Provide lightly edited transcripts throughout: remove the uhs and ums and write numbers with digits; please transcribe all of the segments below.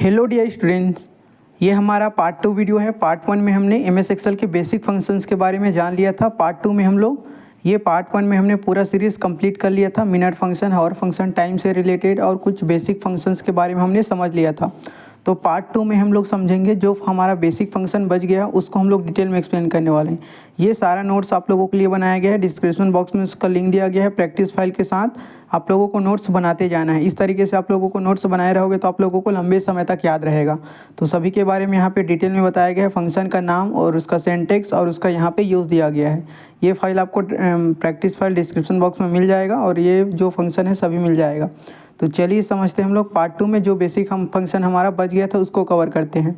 Hello dear students, ये हमारा part 2 video है। पार्ट 1 में हमने एमएस एक्सेल के बेसिक फंक्शंस के बारे में जान लिया था। पार्ट 2 में हम लोग ये पार्ट 1 में हमने पूरा सीरीज़ कंप्लीट कर लिया था। मिनट फंक्शन, हावर फंक्शन, टाइम से रिलेटेड और कुछ बेसिक फंक्शंस के बारे में हमने समझ लिया था। तो पार्ट 2 में हम लोग समझेंगे जो हमारा बेसिक फंक्शन बच गया उसको हम लोग डिटेल में एक्सप्लेन करने वाले हैं। ये सारा नोट्स आप लोगों के लिए बनाया गया है। डिस्क्रिप्शन बॉक्स में उसका लिंक दिया गया है। प्रैक्टिस फाइल के साथ आप लोगों को नोट्स बनाते जाना है। इस तरीके से आप लोगों को नोट्स बनाए रहोगे तो आप लोगों को लंबे समय तक याद रहेगा। तो सभी के बारे में यहाँ पे डिटेल में बताया गया है। फंक्शन का नाम और उसका सिंटैक्स और उसका यहाँ पे यूज़ दिया गया है। ये फाइल आपको प्रैक्टिस फाइल डिस्क्रिप्शन बॉक्स में मिल जाएगा और ये जो फंक्शन है सभी मिल जाएगा। तो चलिए समझते हैं हम लोग पार्ट 2 में जो बेसिक हम फंक्शन हमारा बच गया था उसको कवर करते हैं।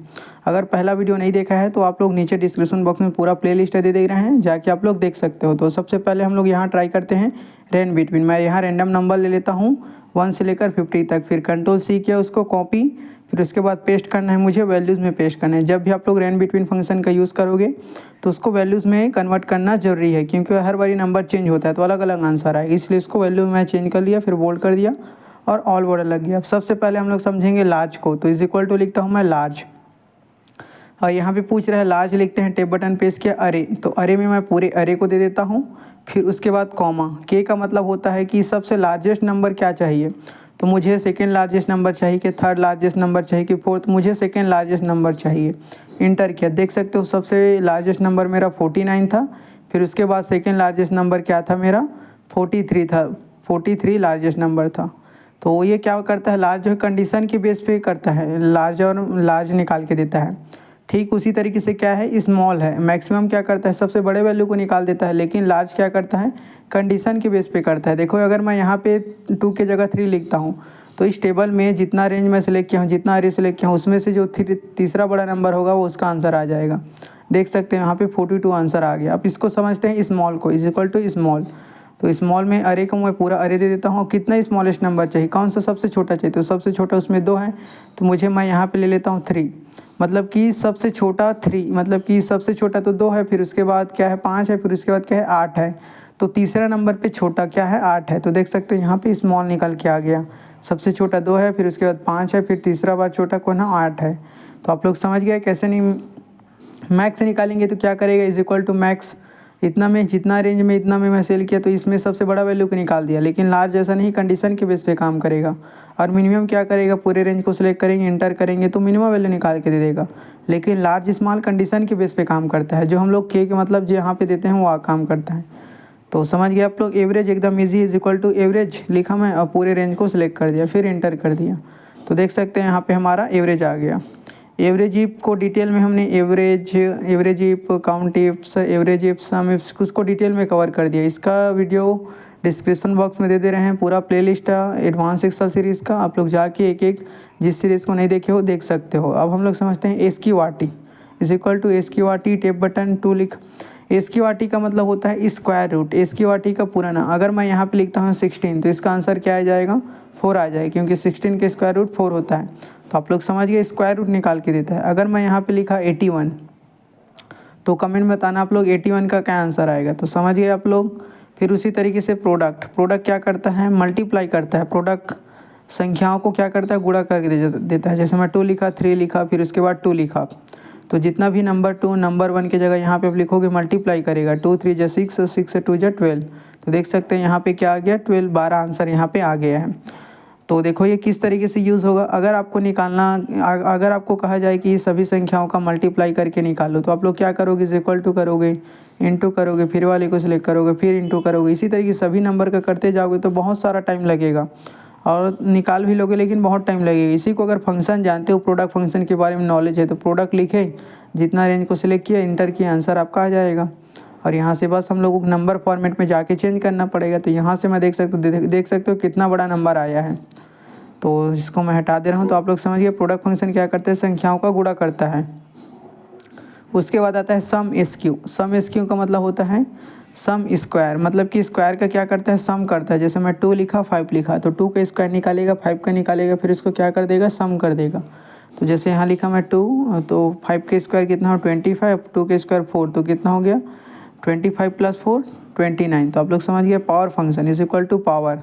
अगर पहला वीडियो नहीं देखा है तो आप लोग नीचे डिस्क्रिप्शन बॉक्स में पूरा प्लेलिस्ट दे रहे हैं, जाके आप लोग देख सकते हो। तो सबसे पहले हम लोग यहाँ ट्राई करते हैं रेन बिटवीन। मैं यहाँ रैंडम नंबर ले लेता हूँ 1 से लेकर 50 तक, फिर कंट्रोल-C किया, उसको कॉपी, फिर उसके बाद पेस्ट करना है, मुझे वैल्यूज़ में पेस्ट करना है। जब भी आप लोग रेन बिटवीन फंक्शन का यूज़ करोगे तो उसको वैल्यूज़ में कन्वर्ट करना जरूरी है, क्योंकि हर बारी नंबर चेंज होता है तो अलग अलग आंसर आएगा। इसलिए इसको वैल्यू में चेंज कर लिया, फिर बोल्ड कर दिया और ऑल बॉर्डर लग गया। अब सबसे पहले हम लोग समझेंगे लार्ज को। तो इज इक्वल टू लिखता हूँ मैं लार्ज, और यहाँ पे पूछ रहा है लार्ज लिखते हैं, टेप बटन प्रेस किया, अरे, तो अरे में मैं पूरे अरे को दे देता हूँ। फिर उसके बाद कॉमा, के का मतलब होता है कि सबसे लार्जेस्ट नंबर क्या चाहिए। तो मुझे सेकेंड लार्जेस्ट नंबर चाहिए कि थर्ड लार्जेस्ट नंबर चाहिए कि फोर्थ, मुझे सेकेंड लार्जेस्ट नंबर चाहिए। इंटर किया, देख सकते हो सबसे लार्जेस्ट नंबर मेरा 49 था। फिर उसके बाद सेकेंड लार्जेस्ट नंबर क्या था मेरा 43 था। 43 लार्जेस्ट नंबर था। तो ये क्या करता है, लार्ज जो है कंडीशन के बेस पे करता है, लार्ज और लार्ज निकाल के देता है। ठीक उसी तरीके से क्या है, स्मॉल है, मैक्सिमम क्या करता है सबसे बड़े वैल्यू को निकाल देता है, लेकिन लार्ज क्या करता है कंडीशन के बेस पे करता है। देखो अगर मैं यहाँ पे 2 के जगह 3 लिखता हूँ तो इस टेबल में जितना रेंज में सेलेक्ट किया हूँ, जितना अरे सेलेक्ट किया हूँ, उसमें से जो तीसरा बड़ा नंबर होगा वो उसका आंसर आ जाएगा। देख सकते हैं यहाँ पे 42 आंसर आ गया। अब इसको समझते हैं स्मॉल को, इज इक्वल टू स्मॉल। तो स्मॉल में अरे को मैं पूरा अरे दे देता हूँ। कितना स्मॉलेस्ट नंबर चाहिए, कौन सा सबसे छोटा चाहिए, तो सबसे छोटा उसमें 2 है, तो मुझे मैं यहाँ पे ले लेता हूँ 3। मतलब कि सबसे छोटा 3, मतलब कि सबसे छोटा तो 2 है, फिर उसके बाद क्या है 5 है, फिर उसके बाद क्या है 8 है। तो तीसरा नंबर पे छोटा क्या है 8 है। तो देख सकते हो यहाँ पे स्मॉल निकल के आ गया। सबसे छोटा 2 है, फिर उसके बाद 5 है, फिर तीसरा बार छोटा कौन है 8 है। तो आप लोग समझ गए कैसे नहीं मैक्स निकालेंगे। तो क्या करेगा, इज इक्वल टू मैक्स, इतना में जितना रेंज में इतना में मैं सेल किया तो इसमें सबसे बड़ा वैल्यू को निकाल दिया। लेकिन लार्ज ऐसा नहीं, कंडीशन के बेस पे काम करेगा। और मिनिमम क्या करेगा, पूरे रेंज को सिलेक्ट करेंगे, इंटर करेंगे तो मिनिमम वैल्यू निकाल के दे देगा। लेकिन लार्ज स्मॉल कंडीशन के बेस पे काम करता है। जो हम लोग के मतलब जो यहाँ पे देते हैं वो काम करता है। तो समझ गए आप लोग। एवरेज एकदम easy, is equal to average लिखा मैं और पूरे रेंज को सिलेक्ट कर दिया, फिर इंटर कर दिया। तो देख सकते हैं यहाँ पे हमारा एवरेज आ गया। एवरेज इफ को डिटेल में हमने average if, count ifs, average if, some ifs, उसको डिटेल में कवर कर दिया। इसका वीडियो डिस्क्रिप्शन बॉक्स में दे रहे हैं, पूरा प्लेलिस्ट है एडवांस एक्सेल सीरीज़ का। आप लोग जाके एक एक जिस सीरीज़ को नहीं देखे हो देख सकते हो। अब हम लोग समझते हैं S Q R T is equal to S Q R T, tap button 2 लिख। एस क्यू आर टी का मतलब होता है square root. S Q R T का पूरा नाम, अगर मैं यहाँ पे लिखता हूँ 16 तो इसका आंसर क्या आ जाएगा 4 आ जाएगा, क्योंकि 16 का स्क्वायर रूट 4 होता है। तो आप लोग समझ गए, स्क्वायर रूट निकाल के देता है। अगर मैं यहाँ पे लिखा 81 तो कमेंट में बताना आप लोग 81 का क्या आंसर आएगा। तो समझ गए आप लोग। फिर उसी तरीके से प्रोडक्ट क्या करता है, मल्टीप्लाई करता है। प्रोडक्ट संख्याओं को क्या करता है, गुणा करके देता है। जैसे मैं 2 लिखा, 3 लिखा, फिर उसके बाद 2 लिखा, तो जितना भी नंबर 2 नंबर 1 की जगह यहाँ पे आप लिखोगे मल्टीप्लाई करेगा। 2 3 जा 6, 6 से 2 जा 12। तो देख सकते हैं यहाँ पे क्या आ गया 12, 12 आंसर यहाँ पे आ गया है। तो देखो ये किस तरीके से यूज़ होगा। अगर आपको निकालना, अगर आपको कहा जाए कि सभी संख्याओं का मल्टीप्लाई करके निकालो तो आप लोग क्या करोगे, इज इक्वल टू करोगे, इंटू करोगे, फिर वाले को सिलेक्ट करोगे, फिर इंटू करोगे। इसी तरीके सभी नंबर का करते जाओगे तो बहुत सारा टाइम लगेगा और निकाल भी लोगे लेकिन बहुत टाइम लगेगा। इसी को अगर फंक्शन जानते हो, प्रोडक्ट फंक्शन के बारे में नॉलेज है तो प्रोडक्ट लिखे, जितना रेंज को सिलेक्ट किया, इंटर किया, आंसर आपका आ जाएगा। और यहाँ से बस हम लोगों को नंबर फॉर्मेट में जाके चेंज करना पड़ेगा। तो यहाँ से मैं देख सकते हो कितना बड़ा नंबर आया है। तो इसको मैं हटा दे रहा हूँ। तो आप लोग समझिए प्रोडक्ट फंक्शन क्या करते हैं, संख्याओं का गुणा करता है। उसके बाद आता है सम एसक्यू। सम एसक्यू का मतलब होता है सम स्क्वायर, मतलब कि स्क्वायर का क्या करता है, सम करता है। जैसे मैं 2 लिखा, 5 लिखा, तो 2 का स्क्वायर निकालेगा, 5 का निकालेगा, फिर इसको क्या कर देगा, सम कर देगा। तो जैसे यहाँ लिखा मैं 2, तो 5 के स्क्वायर कितना हो 25, 2 के स्क्वायर 4, तो कितना हो गया 25 + 4 29। तो आप लोग समझ गए power function is equal to power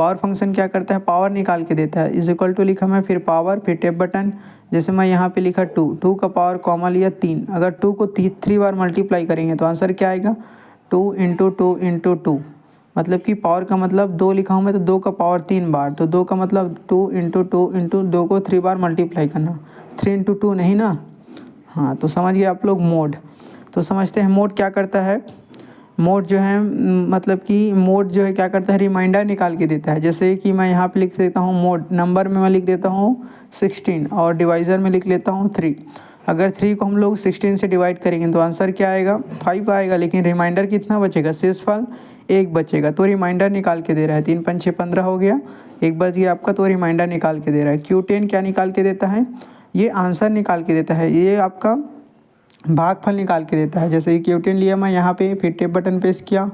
power function क्या करता है, पावर निकाल के देता है। इज इक्वल टू लिखा मैं, फिर पावर, फिर टेप बटन, जैसे मैं यहाँ पे लिखा 2 का पावर कॉमा लिया 3, अगर 2 को 3 बार मल्टीप्लाई करेंगे तो आंसर क्या आएगा, 2 इंटू 2 इंटू 2, मतलब कि पावर का मतलब 2 लिखा हूँ मैं तो 2 का पावर 3 बार, तो 2 का मतलब 2 इंटू 2 इंटू 2 को 3 बार मल्टीप्लाई करना, 3 इंटू 2 नहीं ना। हाँ तो समझ गए आप लोग मोड। तो समझते हैं मोड क्या करता है। मोड जो है मतलब कि मोड जो है क्या करता है, रिमाइंडर निकाल के देता है। जैसे कि मैं यहाँ पे लिख देता हूँ मोड, नंबर में मैं लिख देता हूँ 16 और डिवाइज़र में लिख लेता हूँ 3। अगर 3 को हम लोग 16 से डिवाइड करेंगे तो आंसर क्या आएगा, 5 आएगा, लेकिन रिमाइंडर कितना बचेगा, शेषफल 1 बचेगा। तो रिमाइंडर निकाल के दे रहा है, 3 5 6 15 हो गया, 1 बच गया आपका, तो रिमाइंडर निकाल के दे रहा है। Q10 क्या निकाल के देता है, ये आंसर निकाल के देता है, ये आपका भागफल निकाल के देता है। जैसे कि Q10 लिया मैं यहाँ पे, फिर टेप बटन प्रेस किया,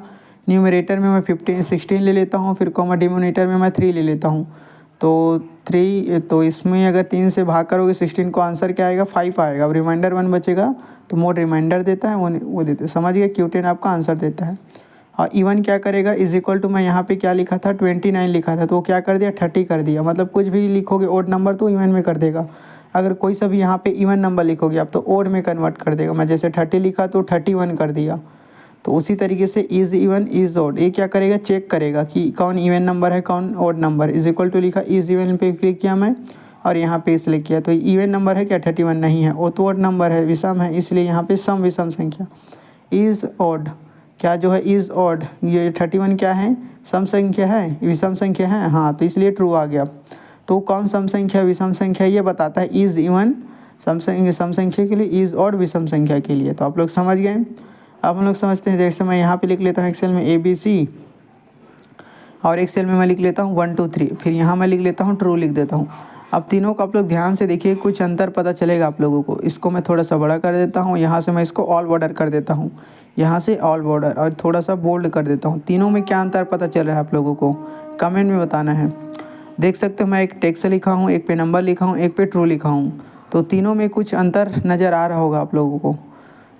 न्यूमरेटर में मैं 16 ले लेता हूँ, फिर कॉमा डिनोमिनेटर में मैं 3 ले लेता हूँ, तो 3, तो इसमें अगर 3 से भाग करोगे 16 को, आंसर क्या आएगा, 5 आएगा। अब रिमाइंडर 1 बचेगा, तो मोड रिमाइंडर देता है, वो देते हैं। समझ गए, Q10 आपका आंसर देता है। और इवन क्या करेगा, इज इक्वल टू मैं यहाँ पे क्या लिखा था, 29 लिखा था, तो वो क्या कर दिया, 30 कर दिया। मतलब कुछ भी लिखोगे ओड नंबर तो इवन में कर देगा। अगर कोई सा भी यहाँ पे इवन नंबर लिखोगे आप तो ओड में कन्वर्ट कर देगा। मैं जैसे 30 लिखा तो 31 कर दिया। तो उसी तरीके से इज़ इवन इज़ ओड, ये क्या करेगा, चेक करेगा कि कौन इवन नंबर है कौन odd number. Is equal to लिखा, इज़ इवन पे क्लिक किया मैं और यहाँ पे इसलिए किया, तो इवन नंबर है क्या, 31 नहीं है, वो तो ओड नंबर है, विषम है, इसलिए यहाँ पे सम विषम संख्या। इज़ ओड क्या जो है, इज़ ऑड, ये 31 क्या है, सम संख्या है, विषम संख्या है, हाँ, तो इसलिए ट्रू आ गया। तो कौन सम संख्या विषम संख्या ये बताता है, इज़ इवन सम संख्या के लिए, इज़ ऑड विषम संख्या के लिए। तो आप लोग समझ गए। अब हम लोग समझते हैं, जैसे मैं यहाँ पे लिख लेता हूँ एक्सेल में ABC, और एक्सेल में मैं लिख लेता हूँ 1 2 3, फिर यहाँ मैं लिख लेता हूँ ट्रू लिख देता हूँ। अब तीनों को आप लोग ध्यान से देखिए, कुछ अंतर पता चलेगा आप लोगों को। इसको मैं थोड़ा सा बड़ा कर देता हूँ, यहाँ से मैं इसको ऑल बॉर्डर कर देता हूँ, यहाँ से ऑल बॉर्डर, और थोड़ा सा बोल्ड कर देता हूँ। तीनों में क्या अंतर पता चल रहा है आप लोगों को, कमेंट में बताना है। देख सकते हो मैं एक टेक्स्ट लिखा हूँ, एक पे नंबर लिखा हूँ, एक पे ट्रू लिखा हूँ, तो तीनों में कुछ अंतर नज़र आ रहा होगा आप लोगों को।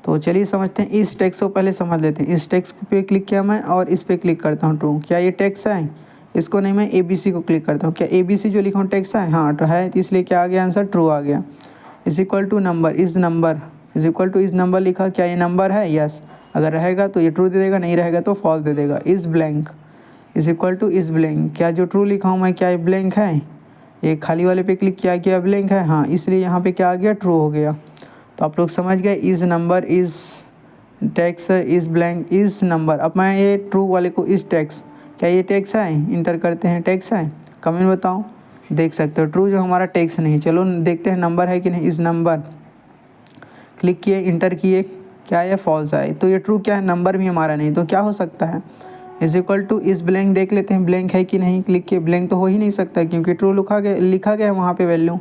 तो चलिए समझते हैं, इस टेक्स्ट को पहले समझ लेते हैं। इस टेक्स्ट पे क्लिक किया मैं और इस पे क्लिक करता हूँ ट्रू, क्या ये टेक्स्ट है, इसको नहीं, मैं ABC को क्लिक करता हूँ, क्या ABC जो लिखा हूँ टेक्स्ट है, हाँ तो है, इसलिए क्या आ गया आंसर, ट्रू आ गया। Is equal to number, is number, is equal to is number लिखा, क्या ये नंबर है, यस, अगर रहेगा तो ये ट्रू दे देगा, नहीं रहेगा तो फॉल्स दे देगा। Is blank, is equal to is blank, क्या जो ट्रू लिखा हूँ मैं, क्या ये ब्लैंक है, ये खाली वाले पे क्लिक किया, क्या ब्लैंक है, हाँ, इसलिए यहाँ पे क्या आ गया, ट्रू हो गया। तो आप लोग समझ गए, is number, is text, is blank, is number. अब मैं ये ट्रू वाले को, इज टेक्स्ट, क्या ये टेक्स्ट है, इंटर करते हैं, टेक्स्ट है, कमेंट बताओ। देख सकते हो ट्रू जो हमारा टेक्स्ट नहीं। चलो देखते हैं नंबर है कि नहीं, इज नंबर, क्लिक किए, इंटर किए, क्या ये फॉल्स आए, तो ये ट्रू क्या है, नंबर भी हमारा नहीं, तो क्या हो सकता है, is equal to is blank, देख लेते हैं ब्लैंक है कि नहीं, क्लिक किए, ब्लैंक तो हो ही नहीं सकता क्योंकि ट्रू लिखा गया है वहाँ पे वैल्यू।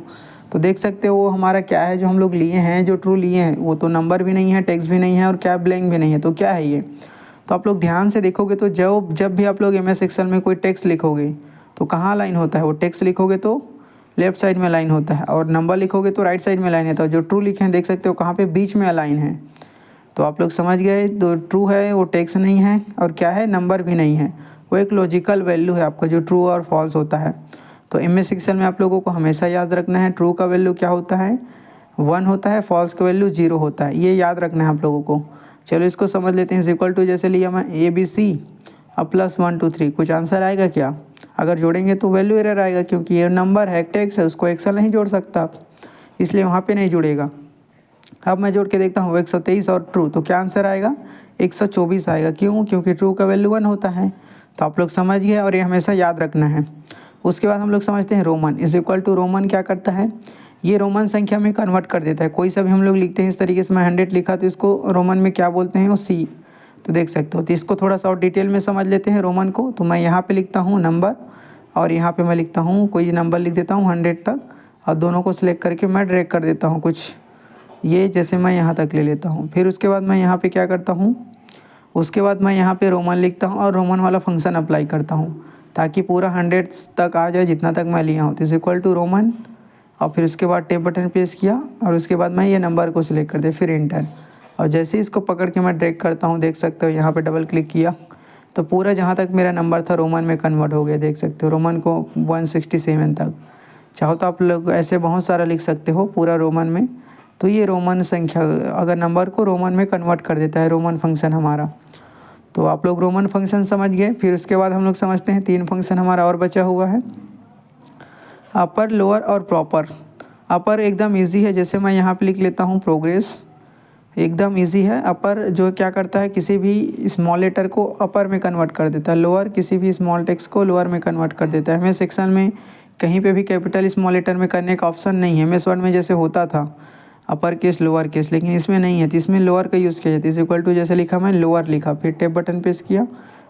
तो देख सकते हो वो हमारा क्या है जो हम लोग लिए हैं, जो ट्रू लिए हैं, वो तो नंबर भी नहीं है, टेक्स्ट भी नहीं है, और क्या ब्लैंक भी नहीं है, तो क्या है ये। तो आप लोग ध्यान से देखोगे तो जब भी आप लोग MS एक्सेल में कोई टेक्स्ट लिखोगे तो कहाँ लाइन होता है, वो टेक्स्ट लिखोगे तो लेफ्ट साइड में लाइन होता है, और नंबर लिखोगे तो राइट साइड में लाइन होता है। जो ट्रू लिखे हैं देख सकते हो कहाँ पे, बीच में अलाइन है। तो आप लोग समझ गए, तो ट्रू है वो टेक्स्ट नहीं है, और क्या है, नंबर भी नहीं है, वो एक लॉजिकल वैल्यू है आपका जो ट्रू और फॉल्स होता है। तो MS एक्सेल में आप लोगों को हमेशा याद रखना है, ट्रू का वैल्यू क्या होता है, 1 होता है, फॉल्स का वैल्यू 0 होता है, ये याद रखना है आप लोगों को। चलो इसको समझ लेते हैं। इक्वल टू जैसे लिया मैं ABC अब प्लस 1 2 3, कुछ आंसर आएगा क्या, अगर जोड़ेंगे तो वैल्यू एरर आएगा, क्योंकि ये नंबर है, टेक्स्ट है, उसको एक्सेल नहीं जोड़ सकता आप, इसलिए वहाँ पे नहीं जुड़ेगा। अब मैं जोड़ के देखता हूँ 123 और ट्रू, तो क्या आंसर आएगा, 124 आएगा। क्यों, क्योंकि ट्रू का वैल्यू 1 होता है। तो आप लोग समझ गए, और ये हमेशा याद रखना है। उसके बाद हम लोग समझते हैं Roman, is equal to Roman क्या करता है, ये रोमन संख्या में कन्वर्ट कर देता है। कोई सा भी हम लोग लिखते हैं इस तरीके से, मैं 100 लिखा तो इसको रोमन में क्या बोलते हैं, वो C। तो देख सकते हो, तो इसको थोड़ा सा और डिटेल में समझ लेते हैं रोमन को। तो मैं यहाँ पे लिखता हूँ नंबर, और यहाँ पे मैं लिखता हूँ कोई नंबर लिख देता हूँ 100 तक, और दोनों को सिलेक्ट करके मैं ड्रैग कर देता हूँ कुछ, ये जैसे मैं यहाँ तक ले लेता हूँ। फिर उसके बाद मैं यहाँ पे क्या करता हूँ, उसके बाद मैं यहाँ पे रोमन लिखता हूँ और रोमन वाला फंक्शन अप्लाई करता हूँ, ताकि पूरा 100 तक आ जाए जितना तक मैं लिया हूँ। तो इज इक्वल टू रोमन, और फिर उसके बाद टेप बटन प्रेस किया, और उसके बाद मैं ये नंबर को सिलेक्ट कर दिया, फिर इंटर, और जैसे ही इसको पकड़ के मैं ड्रैग करता हूँ, देख सकते हो यहाँ पे डबल क्लिक किया तो पूरा जहाँ तक मेरा नंबर था रोमन में कन्वर्ट हो गया, देख सकते हो रोमन को 167 तक। चाहो तो आप लोग ऐसे बहुत सारा लिख सकते हो पूरा रोमन में। तो ये रोमन संख्या अगर नंबर को रोमन में कन्वर्ट कर देता है रोमन फंक्शन हमारा। तो आप लोग रोमन फंक्शन समझ गए। फिर उसके बाद हम लोग समझते हैं 3 फंक्शन हमारा और बचा हुआ है, अपर, लोअर और प्रॉपर। अपर एकदम इजी है, जैसे मैं यहाँ पे लिख लेता हूँ प्रोग्रेस, एकदम इजी है। अपर जो क्या करता है किसी भी स्मॉल लेटर को अपर में कन्वर्ट कर देता है, लोअर किसी भी स्मॉल टेक्स्ट को लोअर में कन्वर्ट कर देता है। MS सेक्शन में कहीं पे भी कैपिटल स्मॉल लेटर में करने का ऑप्शन नहीं है। MS वर्ड में जैसे होता था अपर केस लोअर केस, लेकिन इसमें नहीं है, तो इसमें लोअर का यूज़ किया जाता है। इज इक्वल टू जैसे लिखा मैं लोअर लिखा, फिर टेप बटन प्रेस किया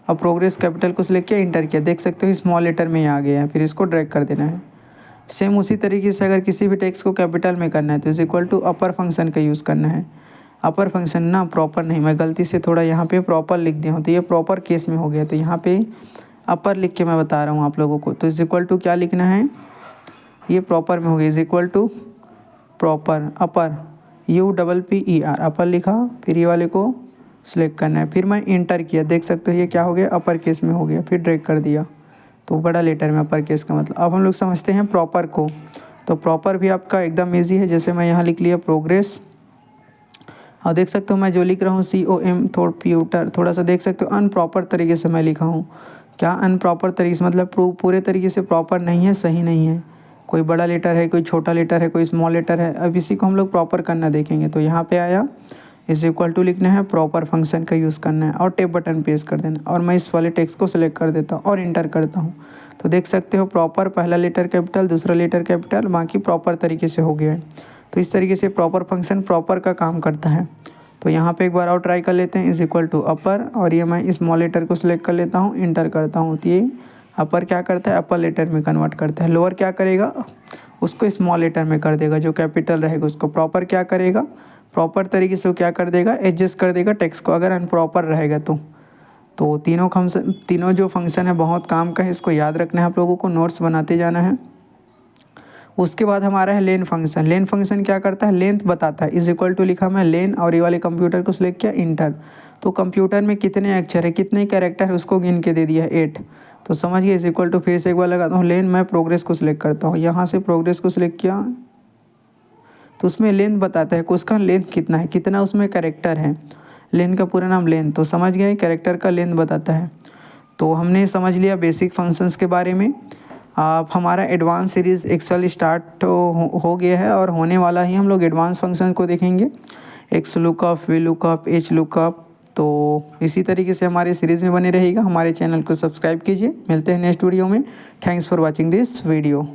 और प्रोग्रेस कैपिटल को सिलेक्ट किया, इंटर किया, देख सकते हो स्मॉल लेटर में आ गया है। फिर इसको ड्रैग कर देना है। सेम उसी तरीके से अगर किसी भी टेक्स्ट को कैपिटल में करना है तो is equal to upper function का यूज़ करना है। अपर फंक्शन ना, प्रॉपर नहीं, मैं गलती से थोड़ा यहाँ पे प्रॉपर लिख दिया हूँ, तो ये प्रॉपर केस में हो गया। तो यहाँ पे अपर लिख के मैं बता रहा हूँ आप लोगों को। तो इज इक्वल टू क्या लिखना है, ये प्रॉपर में हो गया, is equal to proper upper UPPER upper लिखा, फिर ये वाले को सिलेक्ट करना है, फिर मैं इंटर किया, देख सकते हो ये क्या हो गया अपर केस में हो गया, फिर ड्रैग कर दिया तो बड़ा लेटर में अपर केस का मतलब। अब हम लोग समझते हैं प्रॉपर को। तो प्रॉपर भी आपका एकदम ईजी है, जैसे मैं यहाँ लिख लिया प्रोग्रेस, और देख सकते हो मैं जो लिख रहा हूँ COM कंप्यूटर, थोड़ा सा देख सकते हो अनप्रॉपर तरीके से मैं लिखा हूँ। क्या अनप्रॉपर तरीके से मतलब पूरे तरीके से प्रॉपर नहीं है, सही नहीं है, कोई बड़ा लेटर है, कोई छोटा लेटर है, कोई स्मॉल लेटर है। अब इसी को हम लोग प्रॉपर करना देखेंगे। तो यहाँ पे आया इज इक्वल टू लिखना है, प्रॉपर फंक्शन का यूज़ करना है और टेप बटन प्रेस कर देना, और मैं इस वाले टेक्स्ट को सिलेक्ट कर देता हूँ और इंटर करता हूँ। तो देख सकते हो प्रॉपर पहला लेटर कैपिटल, दूसरा लेटर कैपिटल, बाकी प्रॉपर तरीके से हो गया है। तो इस तरीके से प्रॉपर फंक्शन प्रॉपर का काम करता है। तो यहाँ पे एक बार और ट्राई कर लेते हैं, इज इक्वल टू अपर, और ये मैं स्मॉल लेटर को सिलेक्ट कर लेता हूँ, इंटर करता हूँ। तो ये अपर क्या करता है, अपर लेटर में कन्वर्ट करता है। लोअर क्या करेगा, उसको स्मॉल लेटर में कर देगा, जो कैपिटल रहेगा उसको। प्रॉपर क्या करेगा, प्रॉपर तरीके से वो क्या कर देगा, एडजस्ट कर देगा टेक्स्ट को, अगर अनप्रॉपर रहेगा तो तीनों जो फंक्शन है बहुत काम का है, इसको याद रखना है आप लोगों को, नोट्स बनाते जाना है। उसके बाद हमारा है लेन फंक्शन। लेन फंक्शन क्या करता है, लेंथ बताता है। इज इक्वल टू लिखा मैं लेन, और ये वाले कंप्यूटर को सिलेक्ट किया, इंटर। तो कंप्यूटर में कितने अक्षर है, कितने कैरेक्टर है, उसको गिन के दे दिया है 8। तो समझ गए। इज इक्वल टू फिर से एक बार लगाता हूँ लेन, मैं प्रोग्रेस को सिलेक्ट करता हूँ, यहाँ से प्रोग्रेस को सिलेक्ट किया, तो उसमें लेंथ बताता है उसका लेंथ कितना है, कितना उसमें कैरेक्टर है। लेन का पूरा नाम लेन, तो समझ गए कैरेक्टर का लेंथ बताता है। तो हमने समझ लिया बेसिक फंक्शंस के बारे में। अब हमारा एडवांस सीरीज़ एक्सेल स्टार्ट हो गया है और होने वाला ही। हम लोग एडवांस फंक्शन को देखेंगे, x lookup, V lookup, H lookup. तो इसी तरीके से हमारे सीरीज़ में बने रहेगा। हमारे चैनल को सब्सक्राइब कीजिए। मिलते हैं नेक्स्ट वीडियो में। Thanks for watching this video.